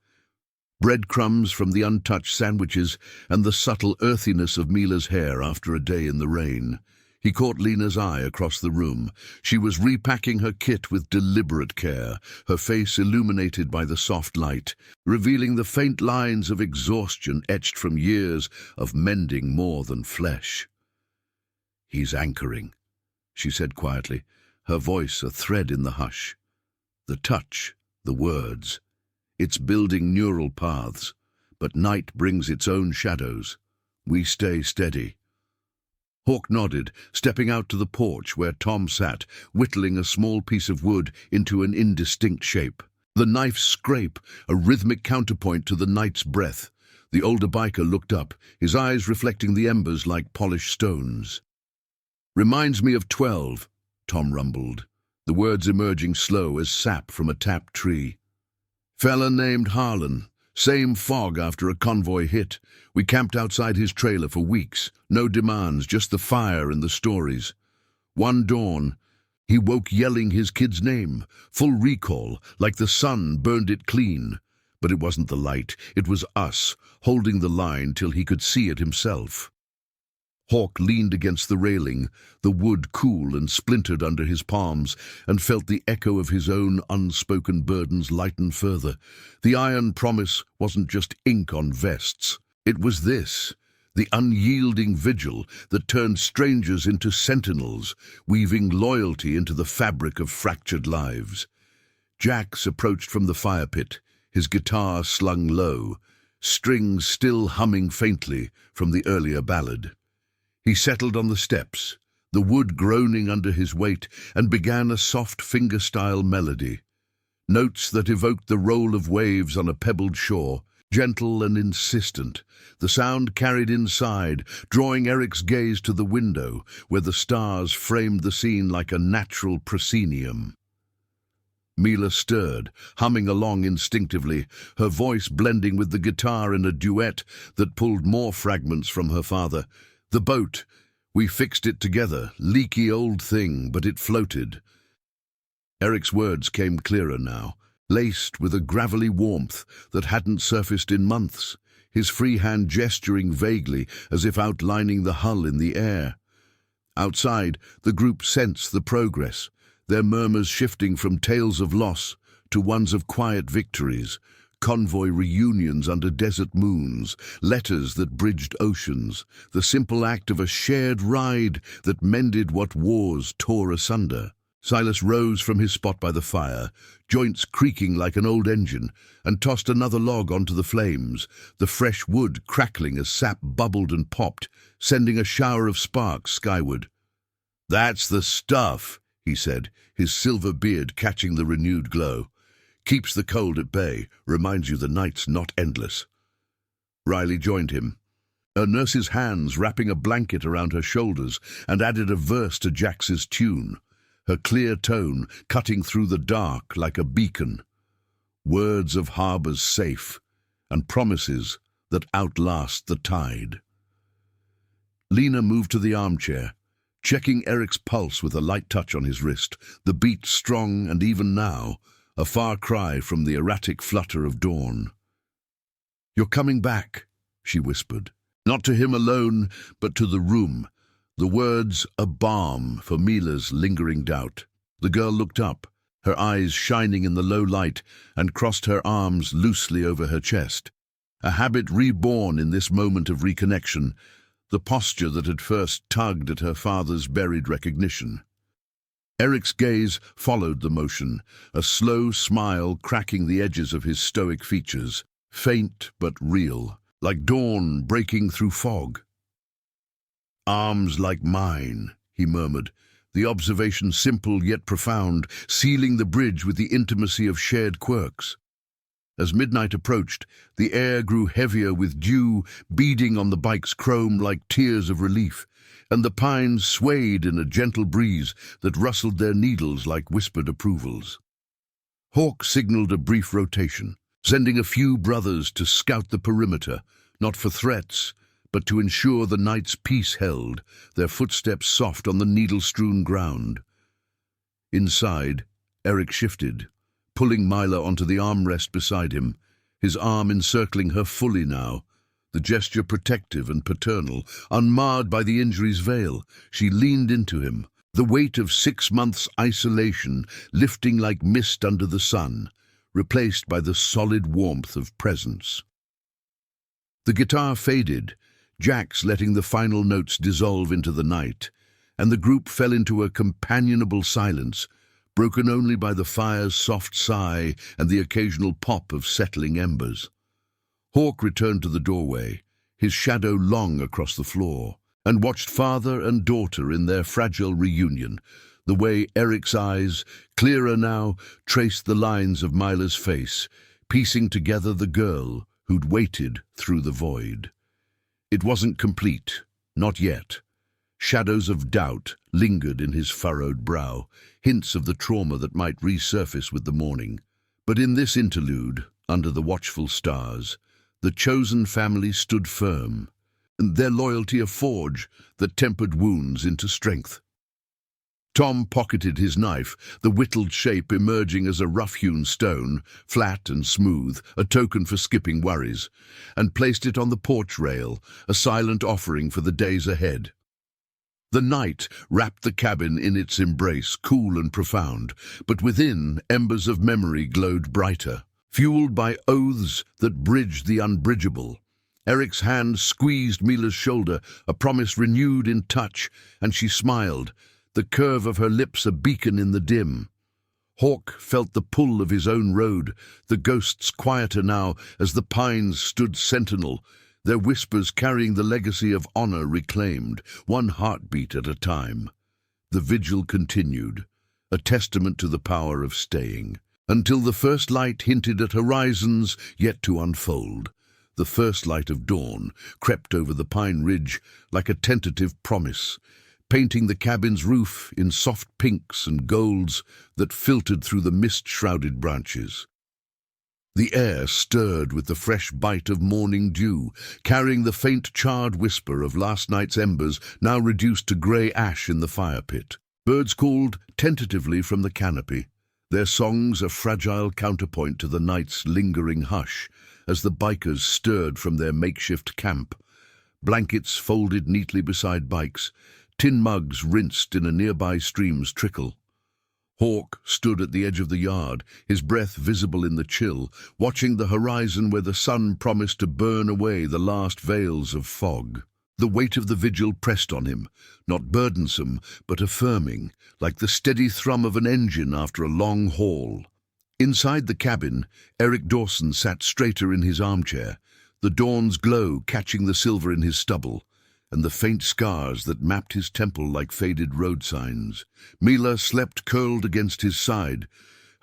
Breadcrumbs from the untouched sandwiches and the subtle earthiness of Mila's hair after a day in the rain. He caught Lena's eye across the room. She was repacking her kit with deliberate care, her face illuminated by the soft light, revealing the faint lines of exhaustion etched from years of mending more than flesh. He's anchoring, she said quietly, her voice a thread in the hush. The touch, the words. It's building neural paths, but night brings its own shadows. We stay steady. Hawk nodded, stepping out to the porch where Tom sat, whittling a small piece of wood into an indistinct shape. The knife's scrape, a rhythmic counterpoint to the night's breath. The older biker looked up, his eyes reflecting the embers like polished stones. Reminds me of 12, Tom rumbled, the words emerging slow as sap from a tapped tree. Fella named Harlan. Same fog after a convoy hit. We camped outside his trailer for weeks. No demands, just the fire and the stories. One dawn, he woke yelling his kid's name, full recall, like the sun burned it clean. But it wasn't the light, it was us, holding the line till he could see it himself. Hawk leaned against the railing, the wood cool and splintered under his palms, and felt the echo of his own unspoken burdens lighten further. The iron promise wasn't just ink on vests. It was this, the unyielding vigil that turned strangers into sentinels, weaving loyalty into the fabric of fractured lives. Jax approached from the fire pit, his guitar slung low, strings still humming faintly from the earlier ballad. He settled on the steps, the wood groaning under his weight, and began a soft finger-style melody. Notes that evoked the roll of waves on a pebbled shore, gentle and insistent. The sound carried inside, drawing Eric's gaze to the window, where the stars framed the scene like a natural proscenium. Mila stirred, humming along instinctively, her voice blending with the guitar in a duet that pulled more fragments from her father. The boat. We fixed it together, leaky old thing, but it floated. Eric's words came clearer now, laced with a gravelly warmth that hadn't surfaced in months, his free hand gesturing vaguely as if outlining the hull in the air. Outside, the group sensed the progress, their murmurs shifting from tales of loss to ones of quiet victories, convoy reunions under desert moons, letters that bridged oceans, the simple act of a shared ride that mended what wars tore asunder. Silas rose from his spot by the fire, joints creaking like an old engine, and tossed another log onto the flames, the fresh wood crackling as sap bubbled and popped, sending a shower of sparks skyward. "That's the stuff," he said, his silver beard catching the renewed glow. "Keeps the cold at bay, reminds you the night's not endless." Riley joined him, her nurse's hands wrapping a blanket around her shoulders, and added a verse to Jax's tune, her clear tone cutting through the dark like a beacon. Words of harbors safe, and promises that outlast the tide. Lena moved to the armchair, checking Eric's pulse with a light touch on his wrist, the beat strong and even now, a far cry from the erratic flutter of dawn. "You're coming back," she whispered, not to him alone, but to the room, the words a balm for Mila's lingering doubt. The girl looked up, her eyes shining in the low light, and crossed her arms loosely over her chest, a habit reborn in this moment of reconnection, the posture that had first tugged at her father's buried recognition. Eric's gaze followed the motion, a slow smile cracking the edges of his stoic features, faint but real, like dawn breaking through fog. "Arms like mine," he murmured, the observation simple yet profound, sealing the bridge with the intimacy of shared quirks. As midnight approached, the air grew heavier with dew beading on the bike's chrome like tears of relief, and the pines swayed in a gentle breeze that rustled their needles like whispered approvals. Hawk signaled a brief rotation, sending a few brothers to scout the perimeter, not for threats, but to ensure the night's peace held, their footsteps soft on the needle-strewn ground. Inside, Eric shifted, pulling Mila onto the armrest beside him, his arm encircling her fully now, the gesture protective and paternal, unmarred by the injury's veil. She leaned into him, the weight of 6 months' isolation lifting like mist under the sun, replaced by the solid warmth of presence. The guitar faded, Jax letting the final notes dissolve into the night, and the group fell into a companionable silence, broken only by the fire's soft sigh and the occasional pop of settling embers. Hawk returned to the doorway, his shadow long across the floor, and watched father and daughter in their fragile reunion, the way Eric's eyes, clearer now, traced the lines of Mila's face, piecing together the girl who'd waited through the void. It wasn't complete, not yet. Shadows of doubt lingered in his furrowed brow, hints of the trauma that might resurface with the morning. But in this interlude, under the watchful stars, the chosen family stood firm, and their loyalty a forge that tempered wounds into strength. Tom pocketed his knife, the whittled shape emerging as a rough-hewn stone, flat and smooth, a token for skipping worries, and placed it on the porch rail, a silent offering for the days ahead. The night wrapped the cabin in its embrace, cool and profound, but within, embers of memory glowed brighter, fueled by oaths that bridged the unbridgeable. Eric's hand squeezed Mila's shoulder, a promise renewed in touch, and she smiled, the curve of her lips a beacon in the dim. Hawk felt the pull of his own road, the ghosts quieter now as the pines stood sentinel, their whispers carrying the legacy of honor reclaimed, one heartbeat at a time. The vigil continued, a testament to the power of staying, until the first light hinted at horizons yet to unfold. The first light of dawn crept over the pine ridge like a tentative promise, painting the cabin's roof in soft pinks and golds that filtered through the mist-shrouded branches. The air stirred with the fresh bite of morning dew, carrying the faint charred whisper of last night's embers now reduced to grey ash in the fire pit. Birds called tentatively from the canopy, their songs a fragile counterpoint to the night's lingering hush, as the bikers stirred from their makeshift camp, blankets folded neatly beside bikes, tin mugs rinsed in a nearby stream's trickle. Hawk stood at the edge of the yard, his breath visible in the chill, watching the horizon where the sun promised to burn away the last veils of fog. The weight of the vigil pressed on him, not burdensome, but affirming, like the steady thrum of an engine after a long haul. Inside the cabin, Eric Dawson sat straighter in his armchair, the dawn's glow catching the silver in his stubble, and the faint scars that mapped his temple like faded road signs. Mila slept curled against his side,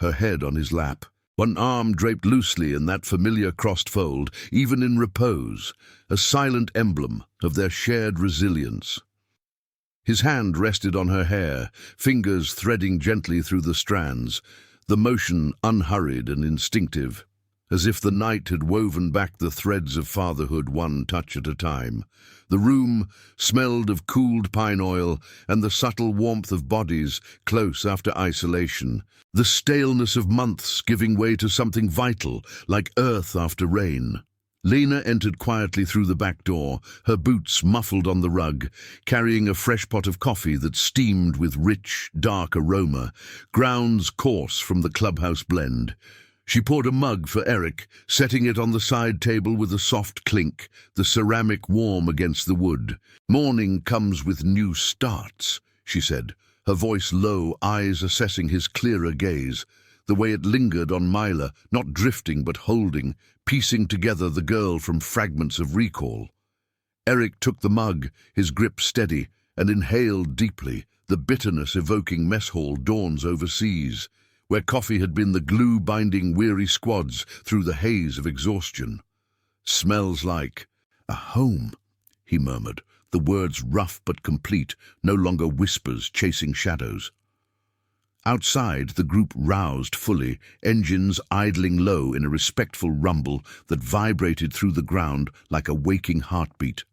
her head on his lap, one arm draped loosely in that familiar crossed fold, even in repose, a silent emblem of their shared resilience. His hand rested on her hair, fingers threading gently through the strands, the motion unhurried and instinctive, as if the night had woven back the threads of fatherhood one touch at a time. The room smelled of cooled pine oil and the subtle warmth of bodies close after isolation, the staleness of months giving way to something vital, like earth after rain. Lena entered quietly through the back door, her boots muffled on the rug, carrying a fresh pot of coffee that steamed with rich, dark aroma, grounds coarse from the clubhouse blend. She poured a mug for Eric, setting it on the side table with a soft clink, the ceramic warm against the wood. "Morning comes with new starts," she said, her voice low, eyes assessing his clearer gaze, the way it lingered on Mila, not drifting but holding, piecing together the girl from fragments of recall. Eric took the mug, his grip steady, and inhaled deeply, the bitterness evoking mess hall dawns overseas, where coffee had been the glue binding weary squads through the haze of exhaustion. "Smells like a home," he murmured, the words rough but complete, no longer whispers chasing shadows. Outside, the group roused fully, engines idling low in a respectful rumble that vibrated through the ground like a waking heartbeat.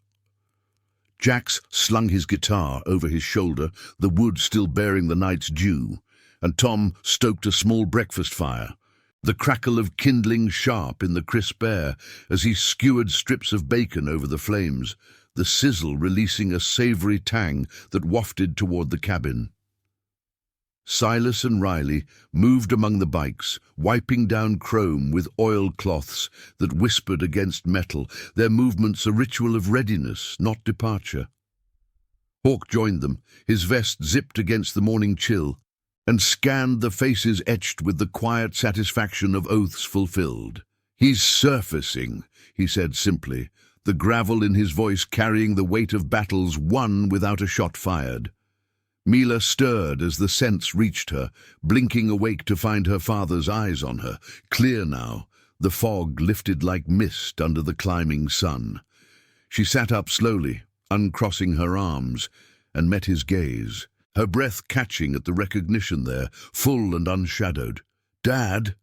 Jax slung his guitar over his shoulder, the wood still bearing the night's dew, and Tom stoked a small breakfast fire, the crackle of kindling sharp in the crisp air as he skewered strips of bacon over the flames, the sizzle releasing a savory tang that wafted toward the cabin. Silas and Riley moved among the bikes, wiping down chrome with oilcloths that whispered against metal, their movements a ritual of readiness, not departure. Hawk joined them, his vest zipped against the morning chill, and scanned the faces etched with the quiet satisfaction of oaths fulfilled. "He's surfacing," he said simply, the gravel in his voice carrying the weight of battles won without a shot fired. Mila stirred as the sense reached her, blinking awake to find her father's eyes on her, clear now, the fog lifted like mist under the climbing sun. She sat up slowly, uncrossing her arms, and met his gaze, her breath catching at the recognition there, full and unshadowed. "Dad?"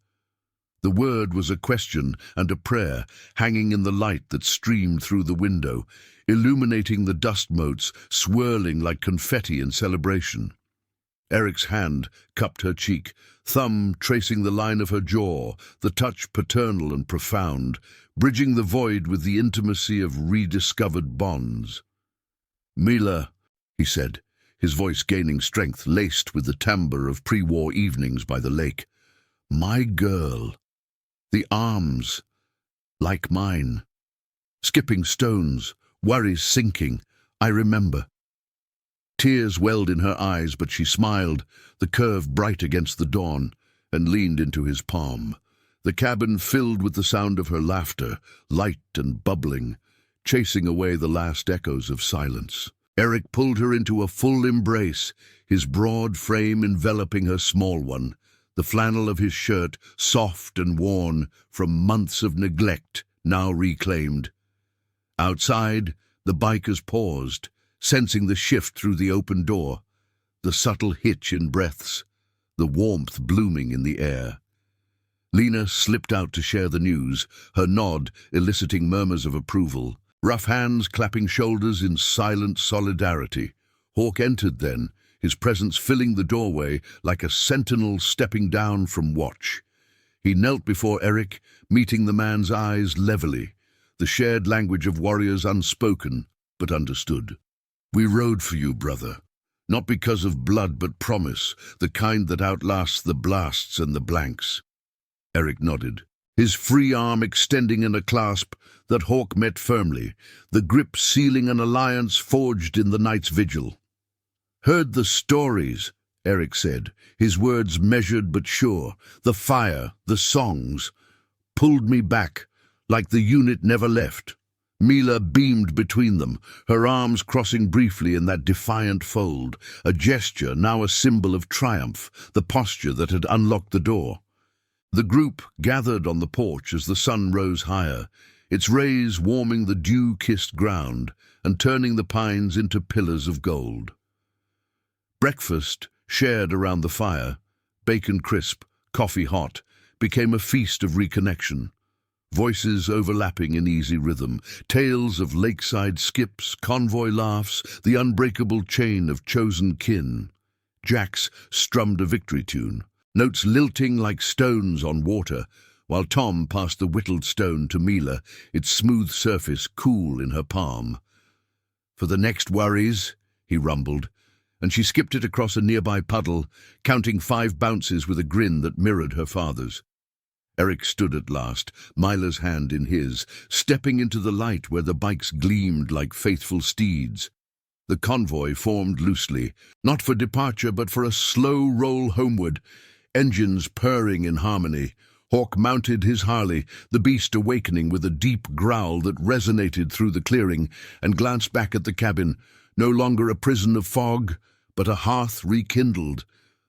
The word was a question and a prayer, hanging in the light that streamed through the window, illuminating the dust motes, swirling like confetti in celebration. Eric's hand cupped her cheek, thumb tracing the line of her jaw, the touch paternal and profound, bridging the void with the intimacy of rediscovered bonds. "Mila," he said, his voice gaining strength laced with the timbre of pre-war evenings by the lake. "My girl. The arms, like mine. Skipping stones, worries sinking, I remember." Tears welled in her eyes, but she smiled, the curve bright against the dawn. and leaned into his palm. The cabin filled with the sound of her laughter, light and bubbling, chasing away the last echoes of silence. Eric pulled her into a full embrace, his broad frame enveloping her small one, the flannel of his shirt soft and worn from months of neglect now reclaimed. Outside, the bikers paused, sensing the shift through the open door, the subtle hitch in breaths, the warmth blooming in the air. Lena slipped out to share the news, her nod eliciting murmurs of approval, rough hands clapping shoulders in silent solidarity. Hawk entered then, his presence filling the doorway like a sentinel stepping down from watch. He knelt before Eric, meeting the man's eyes levelly, the shared language of warriors unspoken but understood. "We rode for you, brother. Not because of blood but promise, the kind that outlasts the blasts and the blanks." Eric nodded, his free arm extending in a clasp that Hawk met firmly, the grip sealing an alliance forged in the night's vigil. "Heard the stories," Eric said, his words measured but sure. "The fire, the songs, pulled me back, like the unit never left." Mila beamed between them, her arms crossing briefly in that defiant fold, a gesture now a symbol of triumph, the posture that had unlocked the door. The group gathered on the porch as the sun rose higher, its rays warming the dew-kissed ground and turning the pines into pillars of gold. Breakfast, shared around the fire, bacon crisp, coffee hot, became a feast of reconnection. Voices overlapping in easy rhythm, tales of lakeside skips, convoy laughs, the unbreakable chain of chosen kin. Jax strummed a victory tune, notes lilting like stones on water, while Tom passed the whittled stone to Mila, its smooth surface cool in her palm. "For the next worries," he rumbled, and she skipped it across a nearby puddle, counting 5 bounces with a grin that mirrored her father's. Eric stood at last, Mila's hand in his, stepping into the light where the bikes gleamed like faithful steeds. The convoy formed loosely, not for departure but for a slow roll homeward, engines purring in harmony. Hawk mounted his Harley, the beast awakening with a deep growl that resonated through the clearing, and glanced back at the cabin, no longer a prison of fog, but a hearth rekindled.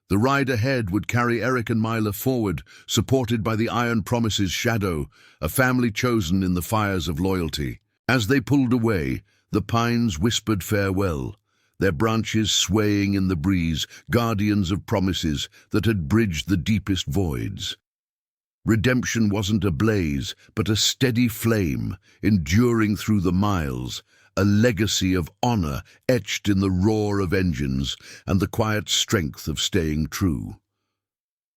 The ride ahead would carry Eric and Mila forward, supported by the Iron Promise's shadow, a family chosen in the fires of loyalty. As they pulled away, the pines whispered farewell, their branches swaying in the breeze, guardians of promises that had bridged the deepest voids. Redemption wasn't a blaze, but a steady flame, enduring through the miles, a legacy of honor etched in the roar of engines and the quiet strength of staying true.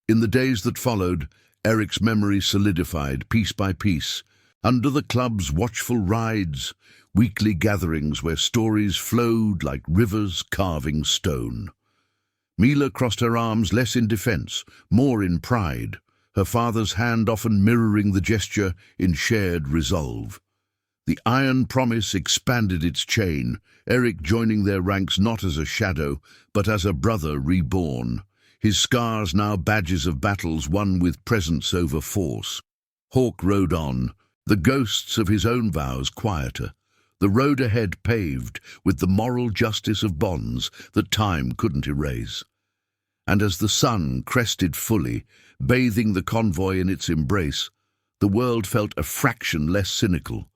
In the days that followed, Eric's memory solidified piece by piece, under the club's watchful rides, weekly gatherings where stories flowed like rivers carving stone. Mila crossed her arms less in defense, more in pride, her father's hand often mirroring the gesture in shared resolve. The Iron Promise expanded its chain, Eric joining their ranks not as a shadow, but as a brother reborn, his scars now badges of battles won with presence over force. Hawk rode on, the ghosts of his own vows quieter, the road ahead paved with the moral justice of bonds that time couldn't erase. And as the sun crested fully, bathing the convoy in its embrace, the world felt a fraction less cynical,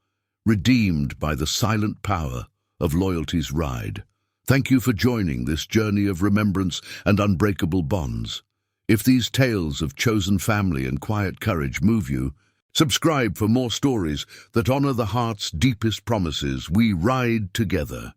redeemed by the silent power of loyalty's ride. Thank you for joining this journey of remembrance and unbreakable bonds. If these tales of chosen family and quiet courage move you, subscribe for more stories that honor the heart's deepest promises. We ride together.